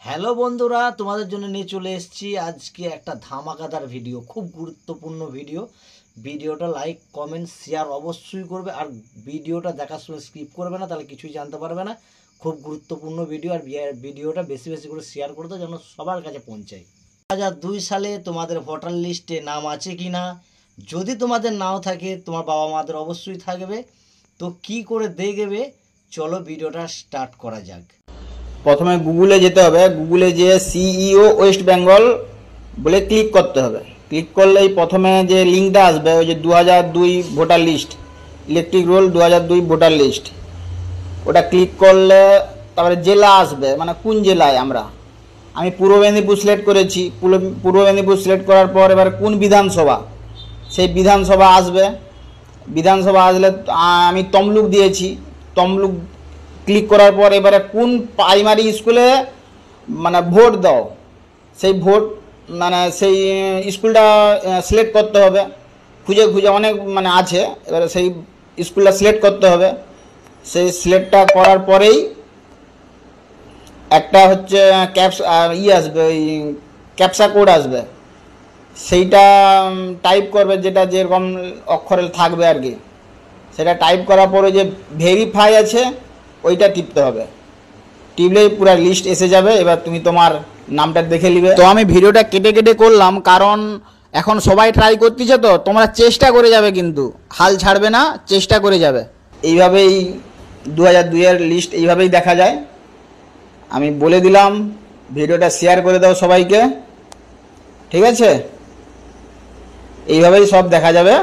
Hello বন্ধুরা, তোমাদের জন্য নিয়ে চলে এসেছি আজকে একটা ধামাকাদার ভিডিও, খুব গুরুত্বপূর্ণ ভিডিও। ভিডিওটা লাইক কমেন্ট শেয়ার অবশ্যই করবে, আর ভিডিওটা দেখার সময় স্কিপ করবে না, তাহলে কিছুই জানতে পারবে না। খুব গুরুত্বপূর্ণ ভিডিও, আর ভিডিওটা বেশি বেশি করে শেয়ার করে দাও যেন সবার কাছে পৌঁছায়। 2002 সালে তোমাদের ভোটার লিস্টে নাম আছে কি না? যদি তোমাদের নাও থাকে, তোমার বাবা মাদের অবশ্যই থাকবে। তো কি করে দেখবে, চলো ভিডিওটা স্টার্ট করা যাক। প্রথমে গুগলে যেতে হবে, গুগলে যেয়ে সিইও ওয়েস্ট বেঙ্গল বলে ক্লিক করতে হবে। ক্লিক করলেই প্রথমে যে লিঙ্কটা আসবে, ওই যে 2002 voter list, electric roll 2002 voter list, ওটা ক্লিক করলে তারপরে জেলা আসবে, মানে কোন জেলায় আমি পূর্ব মেদিনীপুর সিলেক্ট করেছি। পূর্ব মেদিনীপুর সিলেক্ট করার পর এবার কোন বিধানসভা, সেই বিধানসভা আসবে। বিধানসভা আসলে আমি তমলুক দিয়েছি। তমলুক ক্লিক করার পর এবারে কোন প্রাইমারি স্কুলে মানে ভোট দাও, সেই ভোট মানে সেই স্কুলটা সিলেক্ট করতে হবে। খুঁজে খুঁজে অনেক মানে আছে, এবারে সেই স্কুলটা সিলেক্ট করতে হবে। সেই সিলেক্টটা করার পরেই একটা হচ্ছে আসবে, ওই ক্যাপসা কোড আসবে, সেইটা টাইপ করবে, যেটা যেরকম অক্ষরে থাকবে আর কি। সেটা টাইপ করার পরে যে ভেরিফাই আছে ওইটা টিপতে হবে। টিপলেই পুরো লিস্ট এসে যাবে। এবার তুমি তোমার নামটা দেখে নিবে। তো আমি ভিডিওটা কেটে কেটে করলাম, কারণ এখন সবাই ট্রাই করতেছে, তো তোমরা চেষ্টা করে যাবে, কিন্তু হাল ছাড়বে না, চেষ্টা করে যাবে। এইভাবেই 2002 এর লিস্ট এইভাবেই দেখা যায়। আমি বলে দিলাম, ভিডিওটা শেয়ার করে দাও সবাইকে, ঠিক আছে? এইভাবেই সব দেখা যাবে।